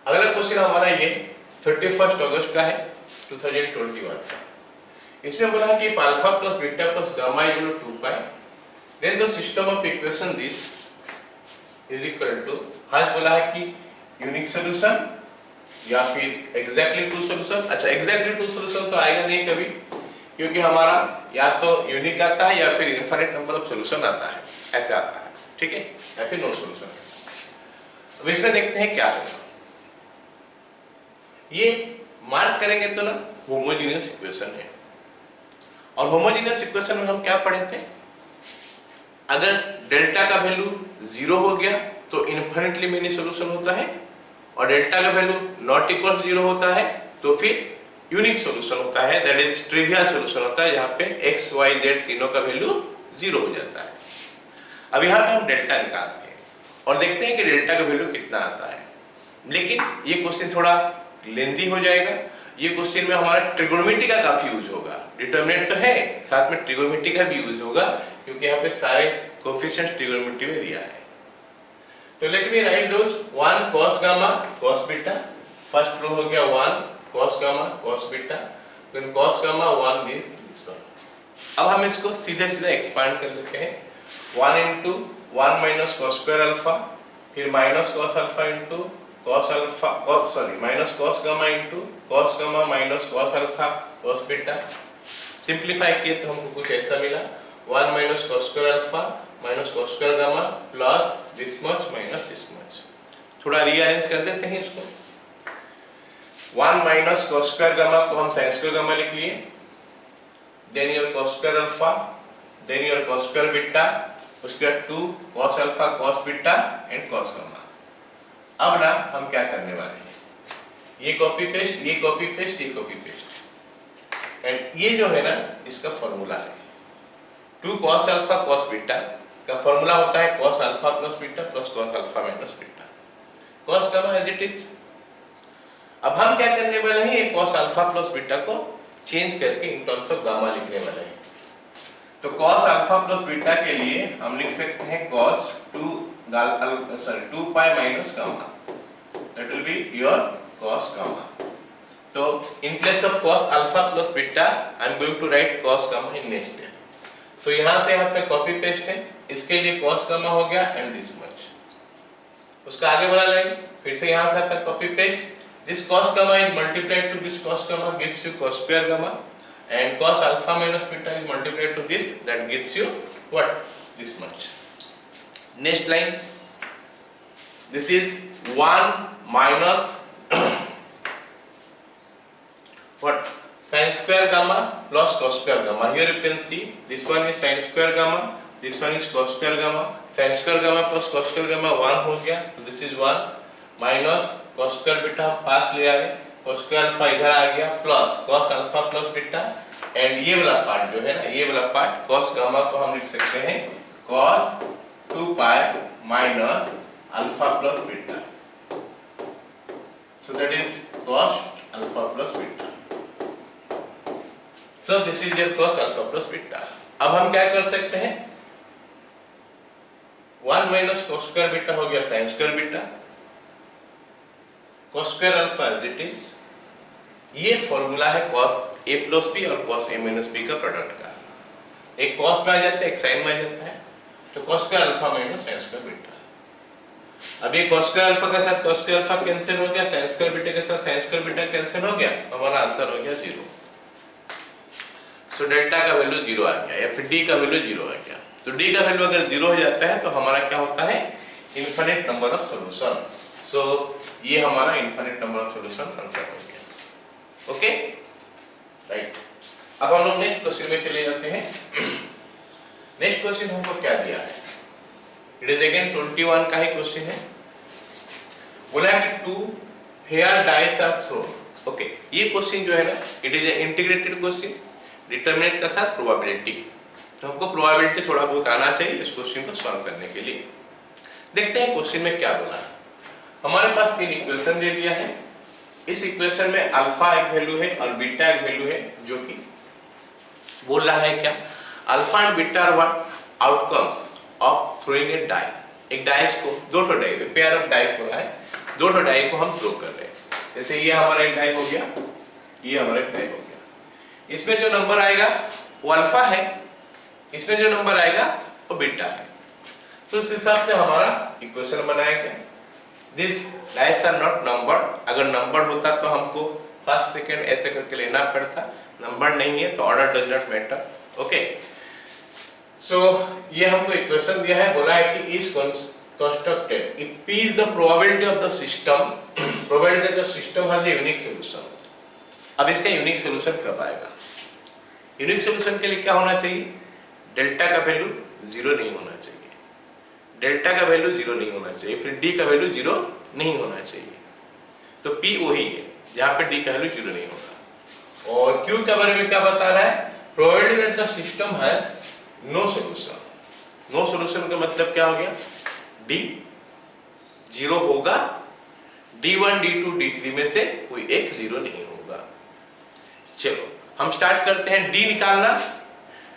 अगला क्वेश्चन हमारा ये 31 अगस्त का है 2021 का। इसमें बोला कि if alpha plus beta plus gamma equal to 2 pi then the system of equation this is equal to, आज बोला है कि यूनिक सॉल्यूशन या फिर एग्जैक्टली ट्रू सॉल्यूशन। अच्छा, एग्जैक्टली ट्रू सॉल्यूशन तो आएगा नहीं कभी, क्योंकि हमारा या तो यूनिक आता है या फिर इनफिनिट नंबर ऑफ सॉल्यूशन आता है, ऐसे आता है, ठीक है, या फिर नो सॉल्यूशन। अब इसमें देखते हैं क्या होगा। ये मार्क करेंगे तो ना होमोजेनियस इक्वेशन है, और होमोजेनियस इक्वेशन में हम क्या पढ़े थे, अगर डेल्टा का वैल्यू 0 हो गया तो इनफिनिटली मेनी सॉल्यूशन होता है, और डेल्टा का वैल्यू नॉट इक्वल 0 होता है तो फिर यूनिक सॉल्यूशन होता है, दैट इज ट्रिवियल सॉल्यूशन होता है, जहां पे x y z तीनों का वैल्यू 0 हो जाता है। अब यहाँ पे हम डेल्टा निकालते हैं और देखते हैं कि डेल्टा का वैल्यू कितना आता है। लेकिन ये क्वेश्चन थोड़ा लेंथी हो जाएगा, ये क्वेश्चन में हमारा ट्रिगोनोमेट्री का काफी यूज होगा। डिटरमिनेंट तो है, साथ में ट्रिगोनोमेट्री का भी यूज होगा, क्योंकि यहाँ पे सारे कोएफिशिएंट्स ट्रिगोनोमेट्री में दिया है। तो let me write those 1 cos gamma cos beta, first row हो गया 1 cos gamma cos beta, then cos gamma 1 this one. अब हम इसको सीधे सीधे एक्सपांड कर लेते हैं, 1 into 1 minus cos square alpha, फिर minus cos alpha into cos alpha, minus cos gamma into cos gamma minus cos alpha cos beta. Simplify किए तो हमको कुछ ऐसा मिला, 1 minus cos square alpha minus cos square gamma plus this much minus this much. थोड़ा rearrange कर देते हैं इसको, 1 minus cos square गामा को हम sin square गामा लिख लिए, then your cos square alpha, then your cos square beta, उसके बाद 2 cos alpha cos beta and cos gamma. अब ना हम क्या करने वाले हैं, ये कॉपी पेस्ट, ये कॉपी पेस्ट, ये कॉपी पेस्ट, एंड ये जो है ना इसका फॉर्मूला है 2 cos अल्फा cos बीटा का फॉर्मूला होता है cos alpha plus beta plus cos alpha minus beta, cos gamma as it is. अब हम क्या करने वाले हैं, ये cos अल्फा प्लस बीटा को चेंज करके इन टर्म्स ऑफ गामा लिखने वाले हैं। तो cos अल्फा प्लस बीटा के लिए हम लिख सकते हैं cos 2 pi minus gamma, that will be your cos gamma. तो in place of cos alpha plus beta I am going to write cos gamma in next step. So यहां से यहां तक कॉपी पेस्ट है, इसके लिए cos गामा हो गया एंड दिस मच, उसका आगे वाला लाइन फिर से यहां से तक copy paste, this cos gamma is multiplied to this cos gamma gives you cos square gamma, and cos alpha minus beta is multiplied to this, that gives you what, this much. Next line, this is 1 minus what, sin square gamma plus cos square gamma. Here you can see this one is sin square gamma, this one is cos square gamma, sin square gamma plus cos square gamma 1 हो गया, so this is 1 minus cos square beta हम पास ले आए, cos square alpha इधर आ गया plus cos alpha plus beta, and ये वाला part जो है ना, ये वाला पार्ट cos गामा को हम लिख सकते हैं cos 2 pi minus alpha plus beta, so that is cos alpha plus beta. so this is your cos alpha plus beta. अब हम क्या कर सकते हैं, 1 माइनस cos स्क्वायर बीटा हो गया sin square beta, cos square alpha as it is, ये formula है cos a प्लस b और cos a माइनस b का प्रोडक्ट का, एक cos में आ जाता है एक sin में आ जाता है, तो cos square alpha minus sin square beta. अब ये cos स्क्वायर अल्फा के साथ cos स्क्वायर अल्फा कैंसिल हो गया, sin स्क्वायर बीटा के साथ sin स्क्वायर बीटा कैंसिल हो गया, तो हमारा आंसर हो गया 0। सो डेल्टा का वैल्यू 0 आ गया, या फिर d का वैल्यू 0 आ गया। तो d का वैल्यू अगर 0 हो जाता है तो हमारा क्या होता है, इनफिनिट नंबर ऑफ सॉल्यूशन। सो ये हमारा infinite number of solution answer हो गया। ओके राइट, अब हम लोग नेक्स्ट क्वेश्चन में चले जाते हैं। नेक्स्ट क्वेश्चन हमको क्या दिया है, इट इज अगेन 21 का ही क्वेश्चन है। बोला है कि 2 fair dice are thrown. Okay, ये क्वेश्चन जो है ना, it is a integrated question, determinant का साथ प्रोबेबिलिटी, तो हमको प्रोबेबिलिटी थोड़ा बहुत आना चाहिए इस क्वेश्चन को सॉल्व करने के लिए। देखते हैं क्वेश्चन में क्या बोला है। हमारे पास 3 इक्वेशन दे दिया है, इस इक्वेशन में अल्फा एक वैल्यू है और बीटा एक वैल्यू है, जो कि बोल रहा है क्या, alpha and beta are what, outcomes of throwing a die. एक डाइस को, 2 डाई, पेयर ऑफ डाइस बोला है, दो ठो डाई को हम थ्रो कर रहे हैं। जैसे ये हमारा एक डाई हो गया, ये हमारा एक डाई हो गया। इसमें जो नंबर आएगा वो अल्फा है, इसमें जो नंबर आएगा वो बीटा है। तो उस हिसाब से हमारा इक्वेशन बनाया गया। This dice are not numbered. अगर नंबर होता तो हमको फर्स्ट सेकंड ऐसे करके लेना पड़ता, नंबर नहीं है तो order does not matter. Okay, so ये हमको इक्वेशन दिया है, बोला है कि is constructed if P is the probability of the system, probability that the system has a unique solution। अब इसका यूनिक सोल्यूशन कब आएगा? यूनिक सोल्यूशन के लिए क्या होना चाहिए? डेल्टा का वैल्यू जीरो नहीं होना चाहिए, डेल्टा का वैल्यू जीरो नहीं होना चाहिए, फिर डी का वैल्यू जीरो नहीं होना चाहिए। तो P वही है जहां पे डी का वैल्यू जीरो नहीं होगा। और Q के बारे में क्या बता रहा है? Probability that the system has no solution. No solution का मतलब क्या हो गया? डी जीरो होगा, D1, D2, D3 में से कोई एक जीरो नहीं होगा। चलो हम स्टार्ट करते हैं डी निकालना।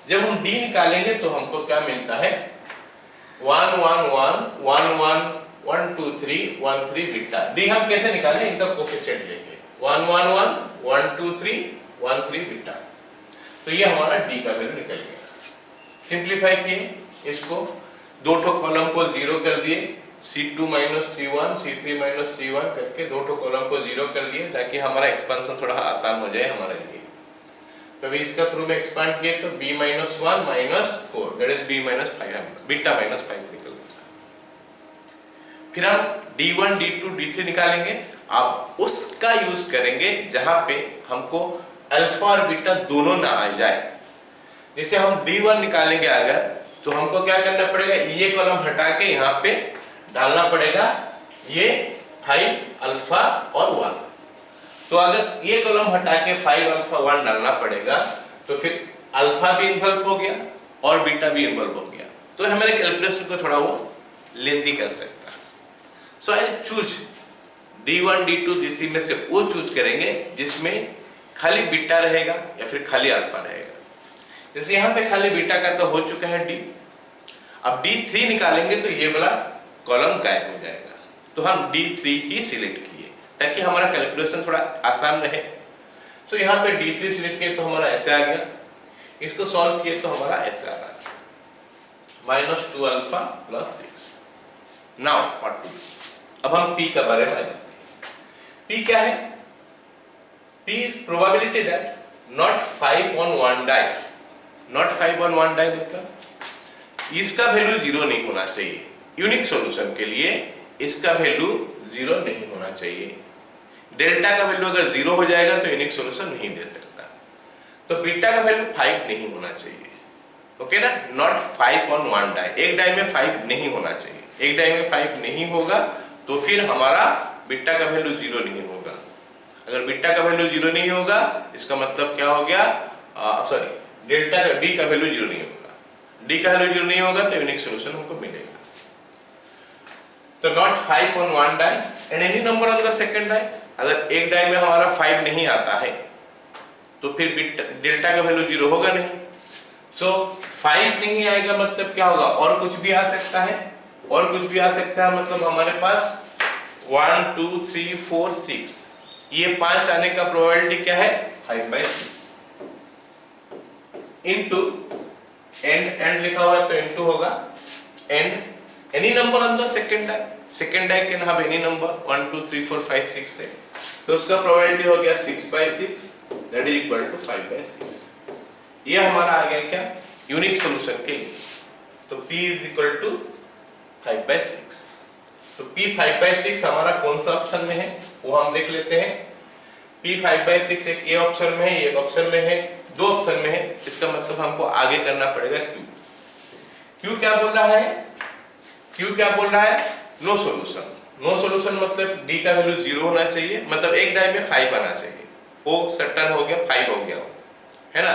जब हम डी निकालेंगे तो हमको क्या मिलता है? 1 1 1 1 1 1 2 3 1 3 बीटा। डी हम कैसे निकालें? इनका कोफिशिएंट लेके 1 1 1 1 2 3 1 3 बीटा। तो ये हमारा डी का वैल्यू निकल गया। सिंप्लीफाई किए इसको, दो ठो कॉलम को जीरो कर दिए, C2 - C1 C3 - C1 करके दो ठो कॉलम को जीरो कर दिए ताकि हमारा एक्सपेंशन थोड़ा आसान हो जाए हमारे लिए। तभी इसका थ्रू में एक्सपांड किए तो b - 1 - 4 that is b - 5 beta - 5 निकल गया। फिर हम D1 D2 D3 निकालेंगे। अब उसका यूज करेंगे जहां पे हमको अल्फा और बीटा दोनों ना आ जाए। जैसे हम D1 निकालेंगे अगर, तो हमको क्या करना पड़ेगा? ये कॉलम हटा के यहाँ पे डालना पड़ेगा ये 5 अल्फा और 1। तो अगर ये कॉलम हटा के 5 अल्फा 1 डालना पड़ेगा तो फिर अल्फा भी इन्वॉल्व हो गया और बीटा भी इन्वॉल्व हो गया, तो हमारे कैलकुलेशन को थोड़ा वो लेंथी कर सकता है। सो I choose D1 D2 D3 में से वो चूज करेंगे जिसमें खाली बीटा रहेगा या फिर खाली अल्फा रहेगा। जैसे यहाँ पे खाली बीटा का तो हो चुका है डी। अब D3 निकालेंगे तो ये वाला कॉलम गायब हो जाएगा। तो हम D3 ही सिलेक्ट किए ताकि हमारा कैलकुलेशन थोड़ा आसान रहे। सो यहाँ पे D3 सिलेक्ट किए तो हमारा ऐसे आ गया, इसको सॉल्व किए तो हमारा ऐसे आ रहा है -2 alpha + 6। Now what to do? अब हम P के बारे में आ जाते हैं। P क्या है? P is probability that not 5 on 1 die, not 5 on 1 die मतलब इसका वैल्यू जीरो नहीं होना चाहिए। यूनिक सॉल्यूशन के लिए इसका वैल्यू जीरो नहीं होना चाहिए। डेल्टा का वैल्यू अगर जीरो हो जाएगा तो यूनिक सॉल्यूशन नहीं दे सकता। तो बीटा का वैल्यू 5 नहीं होना चाहिए। ओके ना? नॉट 5 on 1 die, एक डाई में 5 नहीं होना चाहिए। एक डाई में 5 नहीं होगा तो फिर हमारा बीटा का वैल्यू जीरो नहीं होगा। अगर बीटा का वैल्यू जीरो नहीं होगा इसका मतलब क्या हो गया? सॉरी, डेल्टा का डी का वैल्यू जीरो नहीं होगा। डी का वैल्यू जीरो नहीं होगा तो यूनिक सॉल्यूशन हमको मिलेगा। तो not 5 on 1 die and any number on the second die. अगर एक डाई में हमारा 5 नहीं आता है तो फिर डेल्टा का वैल्यू जीरो होगा नहीं। सो 5 नहीं आएगा मतलब क्या होगा? और कुछ भी आ सकता है, और कुछ भी आ सकता है मतलब हमारे पास 1 2 3 4 6, ये 5 आने का प्रोबेबिलिटी क्या है? 5/6 इनटू एंड लिखा हुआ है तो इनटू होगा and any number on the second die. Second die can have any number 1 2 3 4 5 6 से, तो उसका प्रोबेबिलिटी हो गया 6/6 दैट इज इक्वल टू 5/6। ये हमारा आ गया क्या? यूनिक सॉल्यूशन के लिए। तो P इज इक्वल टू 5/6। तो P 5/6 हमारा कौन सा ऑप्शन में है वो हम देख लेते हैं। P 5/6 एक ए ऑप्शन में है, एक ऑप्शन में है, दो ऑप्शन में है। इसका मतलब हमको आगे करना पड़ेगा Q। Q क्या बोल रहा है? Q क्या बोल रहा है? No solution. नो सॉल्यूशन मतलब D का वैल्यू जीरो होना चाहिए, मतलब एक डाई में 5 आना चाहिए। वो सर्टेन हो गया, 5 हो गया, है ना?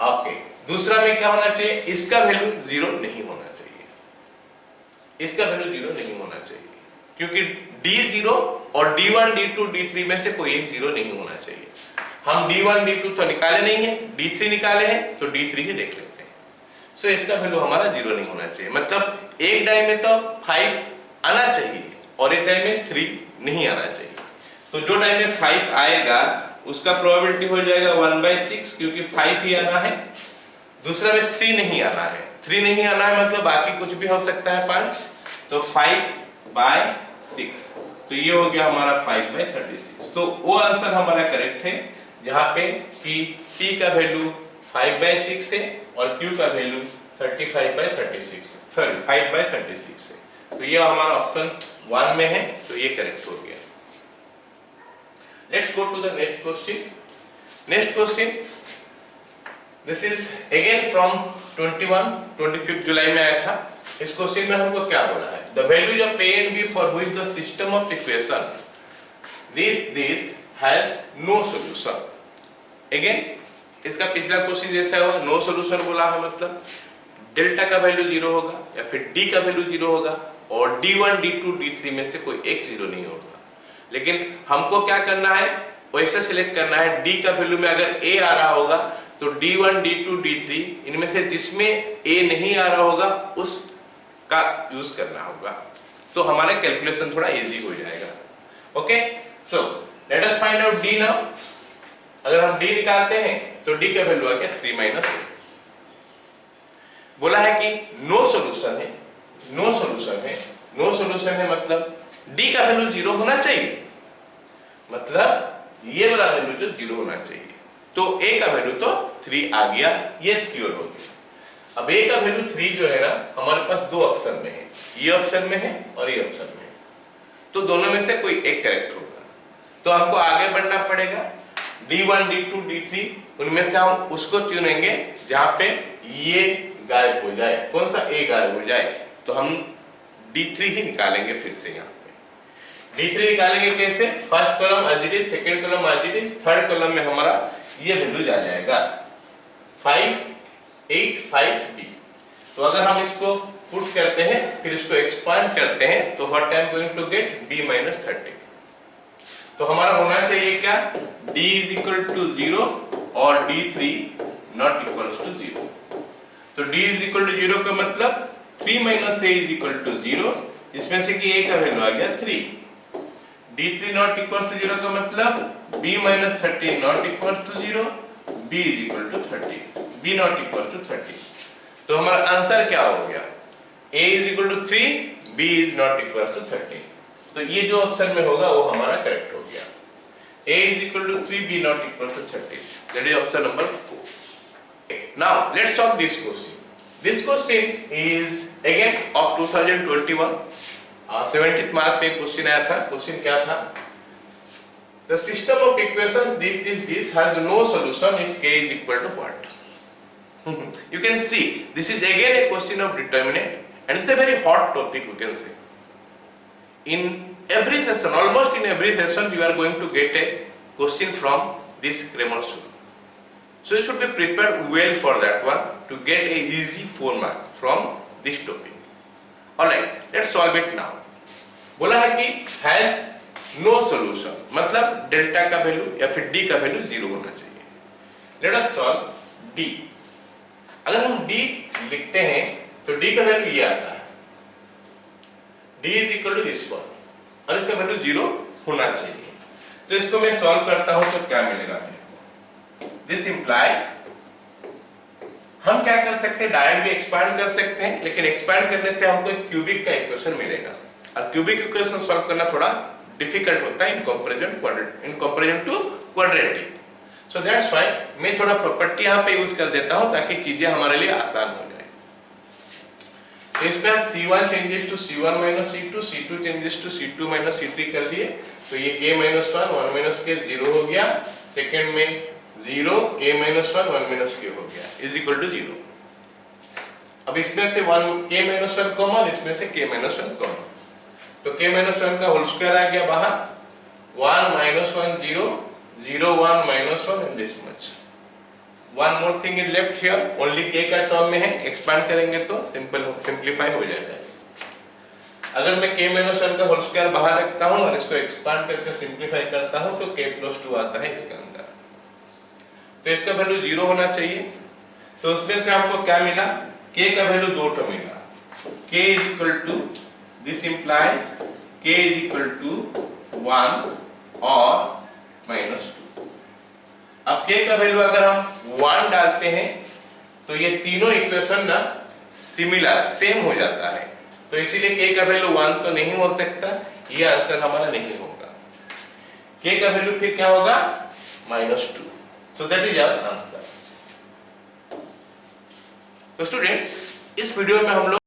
ओके, दूसरा में क्या होना चाहिए? इसका वैल्यू जीरो नहीं होना चाहिए। इसका वैल्यू जीरो नहीं होना चाहिए क्योंकि D0 और D1 D2 D3 में से कोई एक जीरो नहीं होना चाहिए। हम D1 D2 तो निकाले नहीं है, D3 निकाले हैं तो D3 ही देख लेते हैं। सो इसका वैल्यू हमारा जीरो नहीं होना चाहिए, मतलब एक डाई में तो 5 आना चाहिए और एक डाई में 3 नहीं आना चाहिए। तो जो डाई में 5 आएगा उसका प्रोबेबिलिटी हो जाएगा 1/6 क्योंकि 5 ही आना है। दूसरा में 3 नहीं आना है, 3 नहीं आना है मतलब बाकी कुछ भी हो सकता है 5, तो 5/6, तो ये हो गया हमारा 5/36। तो वो आंसर हमारा करेक्ट है जहां पे कि P का वैल्यू 5/6 है और Q का वैल्यू 35/36 सॉरी 5/36 है। तो ये हमारा ऑप्शन 1 में है, तो ये करेक्ट हो गया। Let's go to the next question. Next question. This is again from 25 जुलाई में आया था। इस क्वेश्चन में हमको क्या बोला है? The values of A and B for which the system of equation this has no solution. Again इसका पिछला क्वेश्चन जैसा हुआ, नो सॉल्यूशन बोला है मतलब डेल्टा का वैल्यू 0 होगा या फिर D का वैल्यू 0 होगा और D1, D2, D3 में से कोई एक 0 नहीं होगा। लेकिन हमको क्या करना है, वैसे सिलेक्ट करना है D का वैल्यू में अगर A आ रहा होगा तो D1, D2, D3 इनमें से जिसमें A नहीं आ रहा होगा उसका यूज करना होगा, तो हमारा कैलकुलेशन थोड़ा इजी हो जाएगा। Okay, so let us find out D now. अगर हम D निकालते हैं तो D का वैल्यू आ गया 3 - A। बोला है कि नो सॉल्यूशन है, नो सॉल्यूशन है, नो सॉल्यूशन है मतलब D का वैल्यू 0 होना चाहिए, मतलब ये वाला वैल्यू जो 0 होना चाहिए। तो A का वैल्यू तो 3 आ गया, ये श्योर हो गया। अब A का वैल्यू 3 जो है ना हमारे पास दो ऑप्शन में है, ये ऑप्शन में है और ये ऑप्शन में है, तो दोनों में से कोई एक करेक्ट होगा। तो हमको आगे बढ़ना पड़ेगा, D1, D2, D3 उनमें से हम उसको चुनेंगे जहां पे ये गायब हो जाए। कौन सा? A गायब हो जाए, तो हम D3 ही निकालेंगे। फिर से यहाँ पे D3 निकालेंगे कैसे? First column as it is, second column as it is, third column में हमारा ये वैल्यू जा जाएगा 5, 8, 5B। तो अगर हम इसको पुट करते हैं फिर इसको एक्सपांड करते हैं तो what I am going to get B - 30। तो हमारा होना चाहिए क्या? D = 0 और D3 ≠ 0। तो D = 0 का मतलब 3 - A = 0, इसमें से कि A का वैल्यू आ गया 3। D3 ≠ 0 का मतलब B - 30 ≠ 0, B = 30, B ≠ 30। तो हमारा आंसर क्या हो गया? A = 3, B ≠ 30। तो ये जो ऑप्शन में होगा वो हमारा करेक्ट हो गया। A = 3, B ≠ 30, that is option number 4। Now let's solve this question. This question is again of 2021, 17th मार्च पे क्वेश्चन आया था। क्वेश्चन क्या था? The system of equations this has no solution if k is equal to what? You can see this is again a question of determinant and it's a very hot topic, you can say. In every session, almost in every session, you are going to get a question from this Cramer's rule. So you should be prepared well for that one to get a easy 4 mark from this topic. Alright, let's solve it now. बोला है कि has no solution, मतलब delta का value या फिर D का value 0 होना चाहिए। Let us solve D। अगर हम D लिखते हैं तो D का वैल्यू ये आता है, D = this one, और इसका वैल्यू 0 होना चाहिए। तो इसको मैं सॉल्व करता हूं तो क्या मिलेगा? This implies हम क्या कर सकते हैं? डायरेक्ट भी एक्सपांड कर सकते हैं, लेकिन एक्सपांड करने से हमको एक क्यूबिक का इक्वेशन मिलेगा और क्यूबिक इक्वेशन सॉल्व करना थोड़ा डिफिकल्ट होता है in comparison to quadratic. So that's why मैं थोड़ा प्रॉपर्टी यहाँ पे यूज कर देता हूँ ताकि चीजें हमारे लिए आसान हो जाए। तो इसमें C1 changes to C1 - C2, C2 changes to C2 - C3 कर दिए, तो ये k - 1 1 - k 0 हो गया, सेकंड में 0 k - 1 1 - k हो गया इज इक्वल टू 0। अब इसमें से 1 k - 1 कॉमन, इसमें से k - 1 कॉमन, तो k - 1 का होल स्क्वायर आ गया बाहर, 1 - 1 0 0 1 - 1 and this much। One more thing is left here, only k का टर्म में है, एक्सपांड करेंगे तो सिंपलीफाई हो जाएगा। अगर मैं k - 1 का होल स्क्वायर बाहर रखता हूं और इसको एक्सपांड करके सिंपलीफाई करता हूं तो k + 2 आता है इसके अंदर, तो इसका वैल्यू 0 होना चाहिए। तो उसमें से हमको क्या मिला? k का वैल्यू 2 मिला, k = this implies k is equal to 1 और -2। अब k का वैल्यू अगर हम 1 डालते हैं तो ये तीनों इक्वेशन ना सिमिलर सेम हो जाता है, तो इसीलिए k का वैल्यू 1 तो नहीं हो सकता, ये आंसर हमारा नहीं होगा। k का वैल्यू फिर क्या होगा? -2। So that is our answer. तो स्टूडेंट्स, इस वीडियो में हम लोग